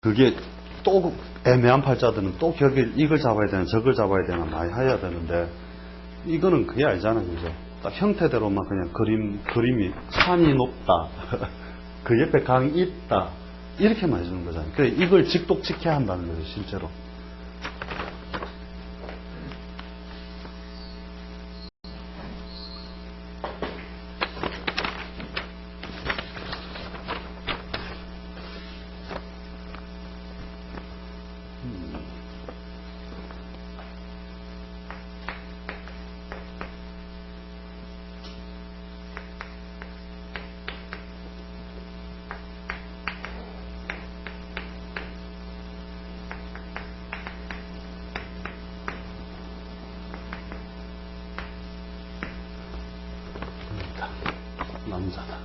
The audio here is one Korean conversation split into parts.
그게 또 애매한 팔자들은 또 결국 이걸 잡아야 되나 저걸 잡아야 되나 많이 해야 되는데 이거는 그게 아니잖아요. 그죠? 딱 형태대로만 그냥 그림이 산이 높다. 그 옆에 강이 있다. 이렇게만 해주는 거잖아요. 그래, 이걸 직독직해야 한다는 거죠, 실제로. 남자다.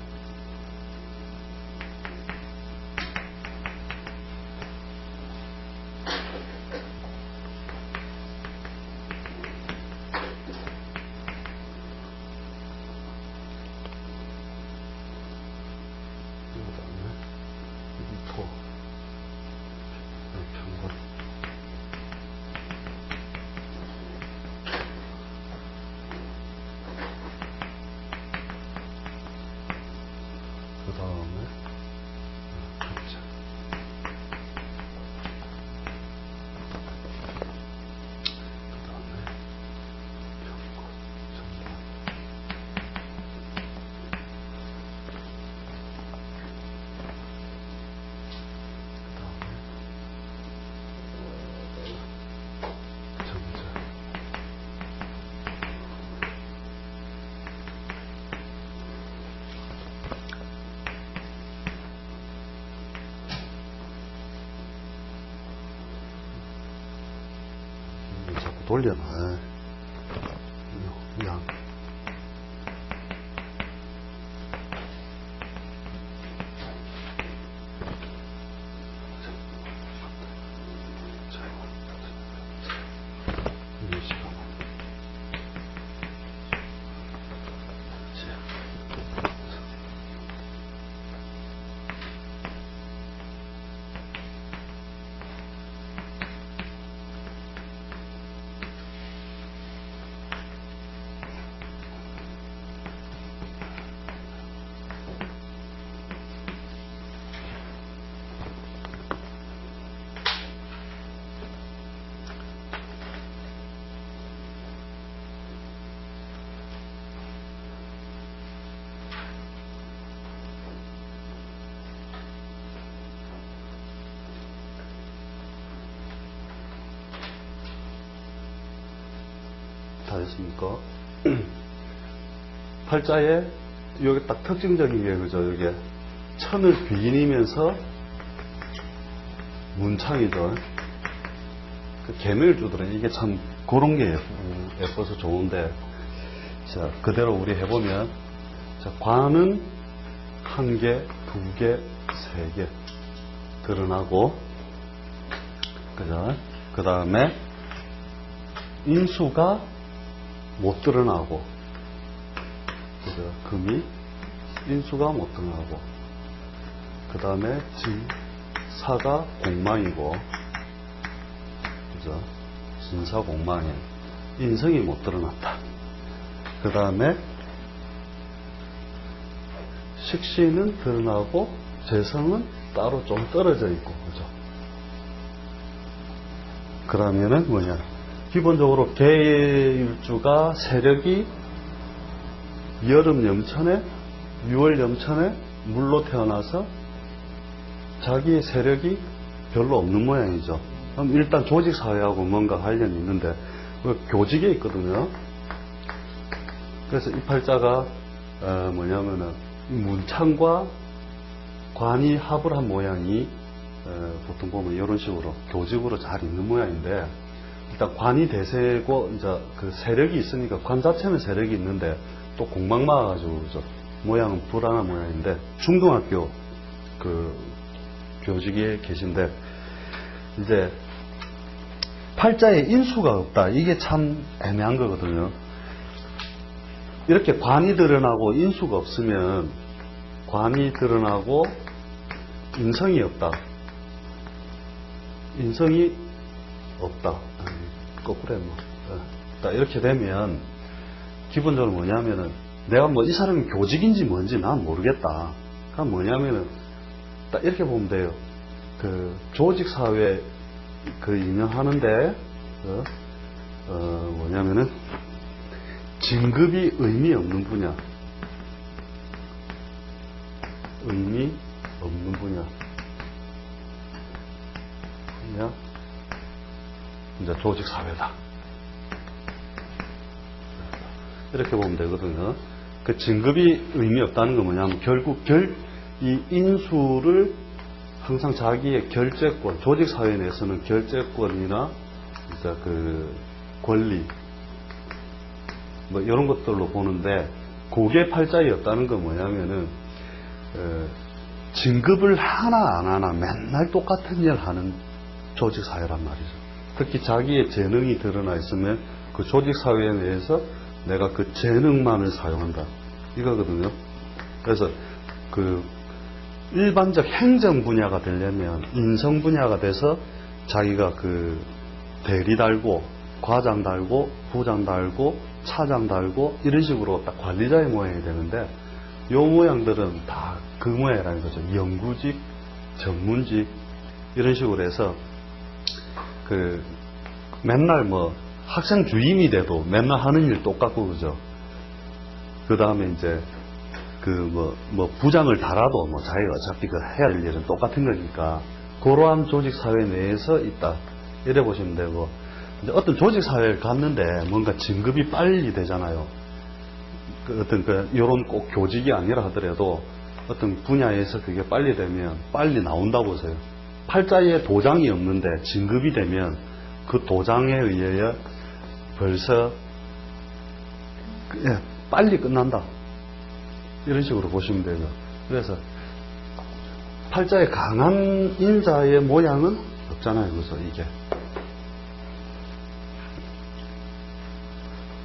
그 다음에 합자. 그 다음에 평고, 정답. 그 다음에 정자. 자꾸 돌려놔. 양. 다 됐습니까? 팔자에 여기 딱 특징적인 게 그죠? 여기 천을 비인이면서 문창이죠. 그 개명을 주더라고요. 이게 참 그런 게 예뻐서 좋은데, 자 그대로 우리 해보면, 자 관은 한 개, 두 개, 세 개 드러나고, 그죠? 그 다음에 인수가 못 드러나고, 그죠? 금이 인수가 못 드러나고, 그 다음에 진사가 공망이고, 그죠? 진사 공망에 인성이 못 드러났다. 그 다음에 식신은 드러나고 재성은 따로 좀 떨어져 있고, 그죠? 그러면은 뭐냐? 기본적으로 계일주가 세력이 여름 염천에 6월 염천에 물로 태어나서 자기의 세력이 별로 없는 모양이죠. 그럼 일단 조직사회하고 뭔가 관련이 있는데 교직에 있거든요. 그래서 이 팔자가 뭐냐면은 문창과 관이 합을 한 모양이 보통 보면 이런 식으로 교직으로 잘 있는 모양인데, 일단 관이 대세고 이제 그 세력이 있으니까 관 자체는 세력이 있는데 또 공망 막아가지고 그죠? 모양은 불안한 모양인데, 중등학교 그 교직에 계신데 이제 팔자에 인수가 없다. 이게 참 애매한 거거든요. 이렇게 관이 드러나고 인수가 없으면 관이 드러나고 인성이 없다. 인성이 없다. 거꾸로 뭐. 딱 이렇게 되면 기본적으로 뭐냐면은 내가 뭐 이 사람이 교직인지 뭔지 난 모르겠다. 그럼 뭐냐면은 딱 이렇게 보면 돼요. 그 조직 사회 그 인정하는데 뭐냐면은 진급이 의미 없는 분야. 의미 없는 분야. 이제 조직 사회다. 이렇게 보면 되거든요. 그 진급이 의미 없다는 건 뭐냐면 결국 이 인수를 항상 자기의 결재권, 조직 사회 내에서는 결재권이나 이제 그 권리 뭐 이런 것들로 보는데 그게 팔자였다는 건 뭐냐면은 진급을 하나 안 하나 맨날 똑같은 일 하는 조직 사회란 말이죠. 특히 자기의 재능이 드러나 있으면 그 조직 사회 내에서 내가 그 재능만을 사용한다. 이거거든요. 그래서 그 일반적 행정 분야가 되려면 인성 분야가 돼서 자기가 그 대리 달고 과장 달고 부장 달고 차장 달고 이런 식으로 딱 관리자의 모양이 되는데 요 모양들은 다 그 모양이라는 거죠. 연구직, 전문직 이런 식으로 해서 그 맨날 뭐 학생 주임이 돼도 맨날 하는 일 똑같고 그죠. 그 다음에 이제 그 뭐 부장을 달아도 뭐 자기가 어차피 그 해야 될 일은 똑같은 거니까 그러한 조직 사회 내에서 있다. 이래 보시면 되고 이제 어떤 조직 사회를 갔는데 뭔가 진급이 빨리 되잖아요. 그 어떤 그 요런 꼭 교직이 아니라 하더라도 어떤 분야에서 그게 빨리 되면 빨리 나온다고 보세요. 팔자에 도장이 없는데 진급이 되면 그 도장에 의해 벌써 빨리 끝난다. 이런 식으로 보시면 되죠. 그래서 팔자에 강한 인자의 모양은 없잖아요. 그래서 이게.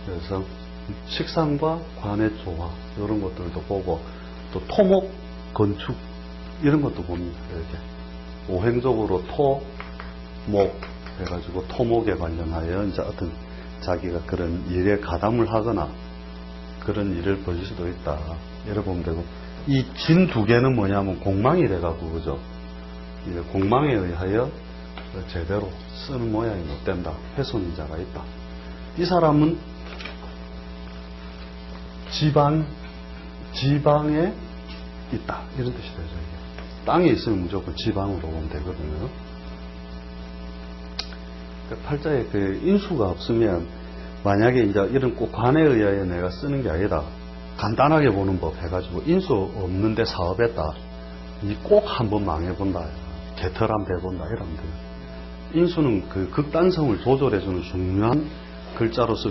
그래서 식상과 관의 조화 이런 것들도 보고 또 토목, 건축 이런 것도 봅니다. 이렇게 오행적으로 토, 목 해가지고 토목에 관련하여 이제 어떤 자기가 그런 일에 가담을 하거나 그런 일을 벌일 수도 있다. 이래 보면 되고 이 진 두 개는 뭐냐면 공망이 돼가지고 그죠. 이제 공망에 의하여 제대로 쓰는 모양이 못 된다. 훼손인자가 있다. 이 사람은 지방에 있다. 이런 뜻이 되죠. 이게. 땅에 있으면 무조건 지방으로 보면 되거든요. 팔자에 그 인수가 없으면 만약에 이제 이런 꼭 관에 의하여 내가 쓰는 게 아니다. 간단하게 보는 법 해가지고 인수 없는데 사업했다. 이 꼭 한번 망해본다. 개털한 배본다. 이러면 돼요. 인수는 그 극단성을 조절해주는 중요한 글자로서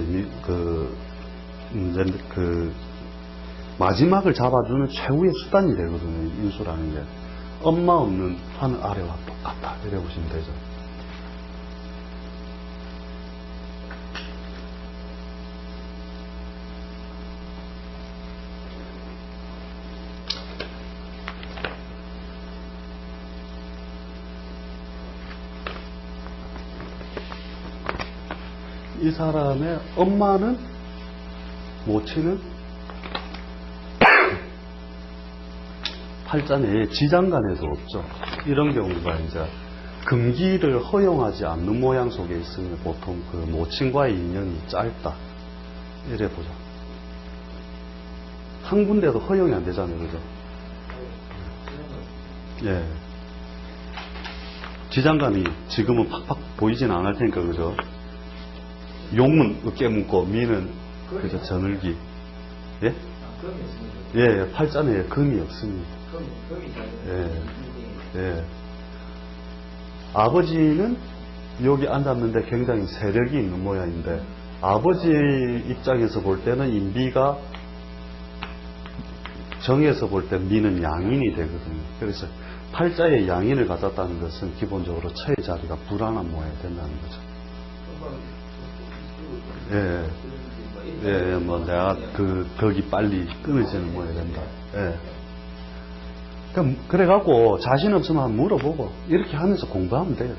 마지막을 잡아주는 최후의 수단이 되거든요. 인수라는 게. 엄마 없는 하늘 아래와 똑같다. 이래 보시면 되죠. 이 사람의 엄마는 모친은 팔자 내에 지장간에도 없죠. 이런 경우가 이제 금기를 허용하지 않는 모양 속에 있으면 보통 그 모친과의 인연이 짧다. 이래 보죠. 한 군데도 허용이 안 되잖아요. 그죠? 예. 지장간이 지금은 팍팍 보이진 않을 테니까, 그죠? 용은 어깨 묶고 미는 그죠 저늘기. 예? 예, 팔자에 금이 없습니다. 예, 예. 아버지는 여기 앉았는데 굉장히 세력이 있는 모양인데 아버지 입장에서 볼 때는 인비가 정에서 볼 때 미는 양인이 되거든요. 그래서 팔자에 양인을 가졌다는 것은 기본적으로 처의 자리가 불안한 모양이 된다는 거죠. 예, 예, 뭐 내가 그 덕이 빨리 끊어지는 모양이 된다. 예. 그래갖고 자신 없으면 물어보고 이렇게 하면서 공부하면 돼요.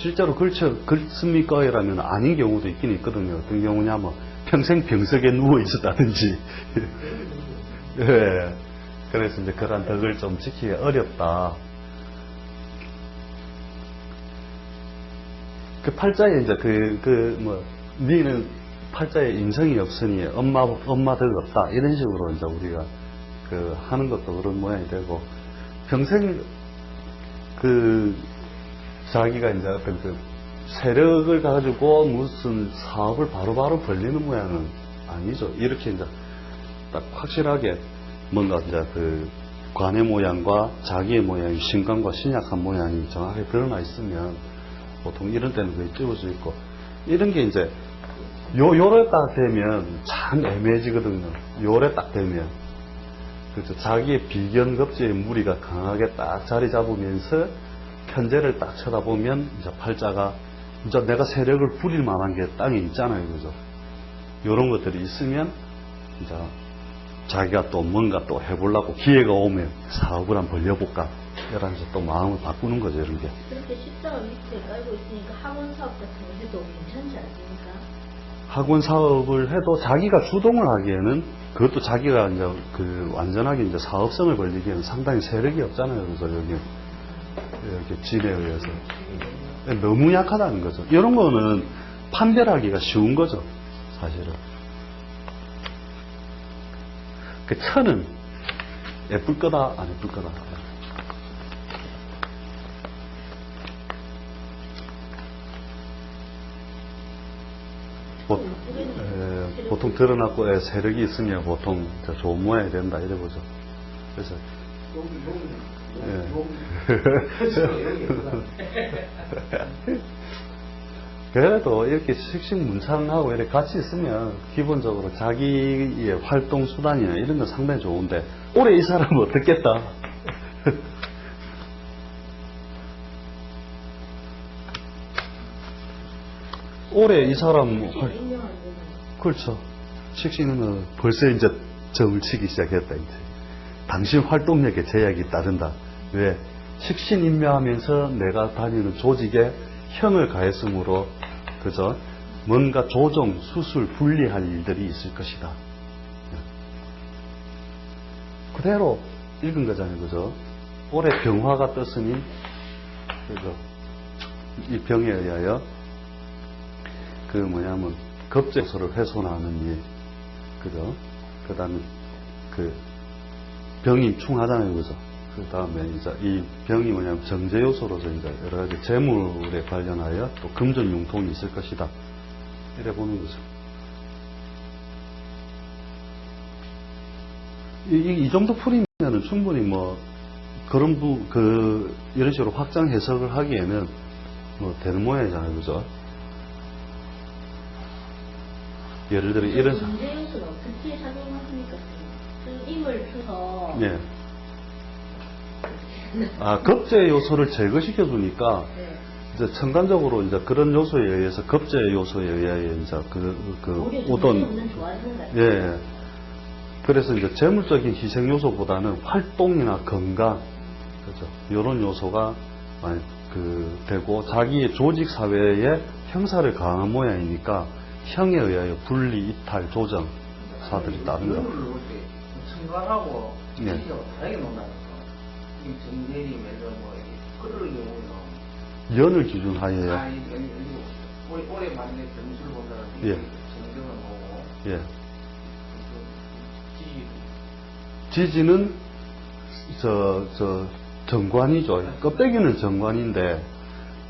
실제로 긁습니까? 이라면 아닌 경우도 있긴 있거든요. 어떤 경우냐면 평생 병석에 누워 있었다든지. 예. 그래서 이제 그런 덕을 좀 지키기 어렵다. 그 팔자에 이제 니는 팔자에 인성이 없으니 엄마 덕 없다. 이런 식으로 이제 우리가 하는 것도 그런 모양이 되고, 평생 자기가 이제 어떤 세력을 가지고 무슨 사업을 바로바로 벌리는 모양은 아니죠. 이렇게 이제 딱 확실하게 뭔가 이제 관의 모양과 자기의 모양이 신강과 신약한 모양이 정확하게 드러나 있으면 보통 이런 때는 거의 찌워져 있고, 이런 게 이제 요래 딱 되면 참 애매해지거든요. 요래 딱 되면. 그렇죠. 자기의 비견급제의 무리가 강하게 딱 자리 잡으면서 편제를 딱 쳐다보면 이제 팔자가 이제 내가 세력을 부릴 만한 게 땅에 있잖아요. 그죠? 요런 것들이 있으면 이제 자기가 또 뭔가 또 해보려고 기회가 오면 사업을 한번 벌려볼까. 이러면서 또 마음을 바꾸는 거죠, 이런 게. 그렇게 십자가 밑에 깔고 있으니까 학원 사업 같은 거 해도 괜찮지 않습니까? 학원 사업을 해도 자기가 주동을 하기에는 그것도 자기가 이제 완전하게 이제 사업성을 벌리기에는 상당히 세력이 없잖아요. 그래서 여기 진에 의해서 너무 약하다는 거죠. 이런 거는 판별하기가 쉬운 거죠, 사실은. 그 천은 예쁠 거다, 안 예쁠 거다. 보통 드러났고 세력이 있으면 보통 좋은 모양이 된다 이래 보죠. 그래서 그래도 이렇게 식신문창하고 이렇게 같이 있으면 기본적으로 자기의 활동 수단이나 이런 건 상당히 좋은데, 올해 이 사람은 어떻겠다. 올해 이 사람 그렇죠. 식신은 벌써 이제 점을 치기 시작했다. 이제 당신 활동력에 제약이 따른다. 왜? 식신 임명하면서 내가 다니는 조직에 형을 가했으므로, 그죠? 뭔가 조정, 수술, 분리할 일들이 있을 것이다. 그대로 읽은 거잖아요, 그죠? 올해 병화가 떴으니, 그죠? 이 병에 의하여 급제소를 훼손하는 일, 그죠? 그 다음에 병이 충하잖아요, 그죠? 그 다음에 이제 이 병이 정제 요소로서 이제 여러 가지 재물에 관련하여 또 금전 융통이 있을 것이다. 이래 보는 거죠. 이 정도 풀이면은 충분히 이런 식으로 확장 해석을 하기에는 되는 모양이잖아요, 그죠? 예를 들어 이런 문제 요소는 어떻게 작용하십니까? 힘을 줘서 네. 급제 요소를 제거시켜 주니까 네. 이제 천간적으로 이제 그런 요소에 의해서 급제 요소에 의하여 이제 어떤 예. 그래서 이제 재물적인 희생 요소보다는 활동이나 건강, 그죠? 이런 요소가 많이 되고, 자기의 조직 사회에 형사를 가한 모양이니까 형에 의하여 분리, 이탈, 조정 사들이 따른다. 천간하고 네. 시기하고 다르게 논다니까. 이 정제리 끌을 경우는 연을 기준하여야. 올해 만약에 점수를 본다는 예. 정정은 뭐고. 예. 지지는 정관이죠. 껍데기는 정관인데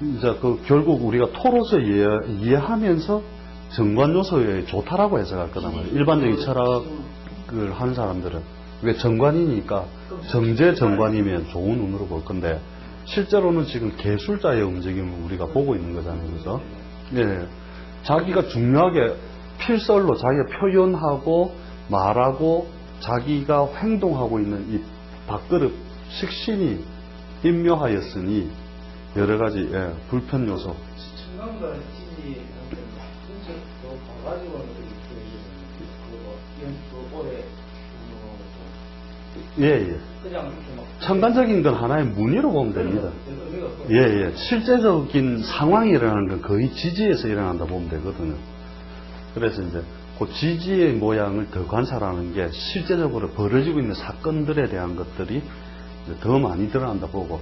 이제 결국 우리가 토로서 이해하면서 정관 요소에 좋다라고 해석할 거단 말이에요. 일반적인 철학을 하는 사람들은 왜 정관이니까 정제 정관이면 좋은 운으로 볼 건데, 실제로는 지금 개술자의 움직임을 우리가 보고 있는 거잖아요, 그죠? 예. 자기가 중요하게 필설로 자기가 표현하고 말하고 자기가 행동하고 있는 이 밥그릇 식신이 임묘하였으니 여러 가지 불편 요소. 천간과 지지 가가지고 올해 예. 그냥 이렇게 막 천간적인 건 하나의 무늬로 보면 됩니다. 의미가 예. 실제적인 상황이 일어나는 건 거의 지지에서 일어난다 보면 되거든요. 그래서 이제 그 지지의 모양을 더 관찰하는 게 실제적으로 벌어지고 있는 사건들에 대한 것들이 이제 더 많이 드러난다 보고,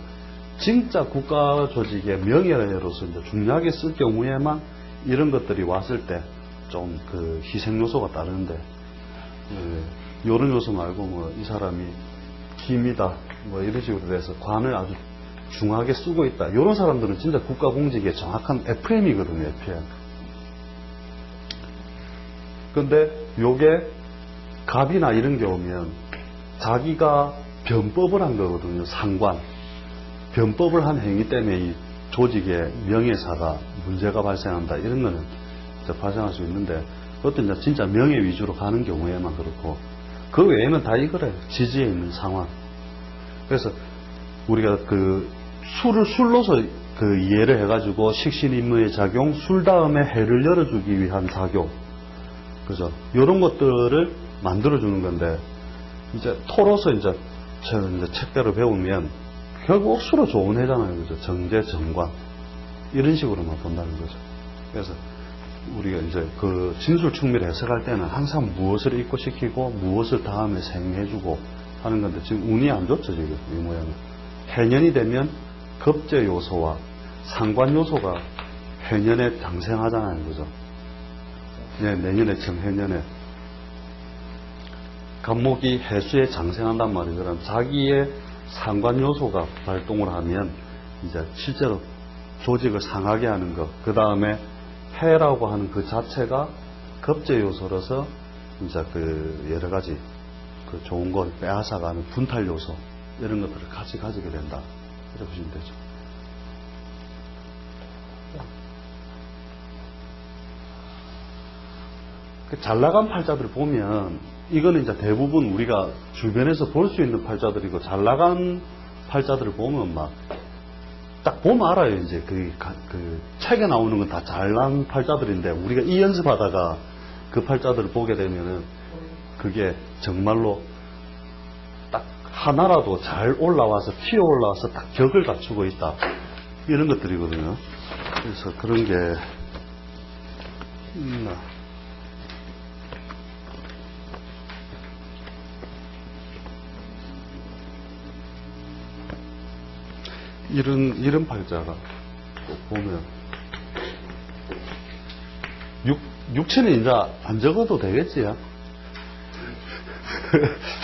진짜 국가 조직의 명예로서 이제 중요하게 쓸 경우에만 이런 것들이 왔을 때 좀 그 희생 요소가 따르는데, 이런 요소 말고 뭐 이 사람이 기미다 뭐 이런 식으로 돼서 관을 아주 중하게 쓰고 있다, 이런 사람들은 진짜 국가 공직의 정확한 FM이거든요. FM. 근데 요게 갑이나 이런 게 오면 자기가 변법을 한 거거든요. 상관. 변법을 한 행위 때문에 이 조직의 명예사가 문제가 발생한다, 이런 거는 발생할 수 있는데, 그것도 이제 진짜 명예 위주로 가는 경우에만 그렇고, 그 외에는 다 이거래요. 지지에 있는 상황. 그래서 우리가 그 술로서 그 이해를 해가지고 식신임무의 작용, 술 다음에 해를 열어주기 위한 작용, 그죠? 이런 것들을 만들어주는 건데, 이제 토로서 이제 책대로 배우면 결국 억수로 좋은 해잖아요. 그죠? 정제, 정관. 이런 식으로만 본다는 거죠. 그래서 우리가 이제 그 진술 충밀 해석할 때는 항상 무엇을 입고시키고 무엇을 다음에 생해주고 하는 건데, 지금 운이 안 좋죠, 지금 이 모양은. 해년이 되면 겁제 요소와 상관 요소가 해년에 장생하잖아요, 그죠? 네, 내년에 정해년에 갑목이 해수에 장생한단 말이에요. 그럼 자기의 상관 요소가 발동을 하면 이제 실제로 조직을 상하게 하는 것, 그 다음에 해라고 하는 그 자체가 겁제 요소로서 이제 그 여러 가지 그 좋은 걸 빼앗아가는 분탈 요소, 이런 것들을 같이 가지게 된다, 이렇게 보시면 되죠. 그 잘 나간 팔자들 보면, 이거는 이제 대부분 우리가 주변에서 볼 수 있는 팔자들이고, 잘 나간 팔자들을 보면 막 딱 보면 알아요. 이제 그 책에 나오는 건 다 잘난 팔자들인데, 우리가 이 연습하다가 그 팔자들을 보게 되면은 그게 정말로 딱 하나라도 잘 올라와서 튀어 올라와서 딱 격을 갖추고 있다, 이런 것들이거든요. 그래서 그런 게 있나. 이런 팔자가 꼭 보면 육체는 이제 안 적어도 되겠지요.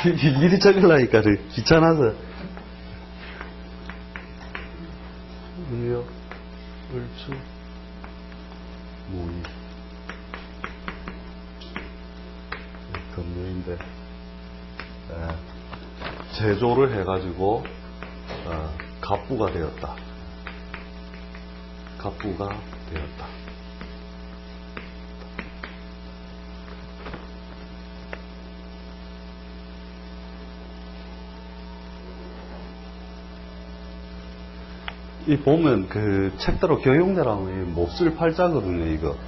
일이 적으려니까 귀찮아서. 의역, 을주, 무의. 금요인데 제조를 해가지고 갑부가 되었다. 갑부가 되었다. 이 보면 그 책대로 교육내라면 몹쓸 팔자거든요, 이거.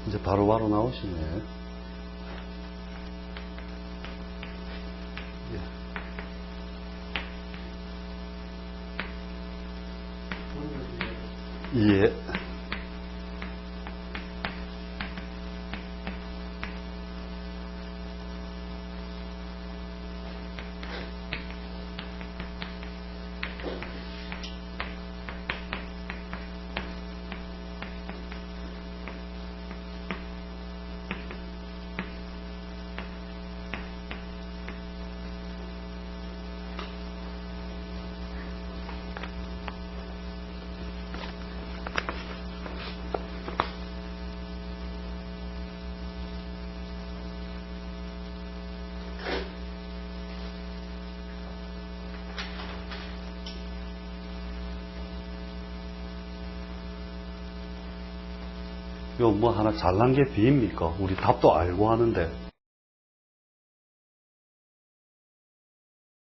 이제 바로바로 나오시네. 예. 요 뭐 하나 잘난 게 비입니까? 우리 답도 알고 하는데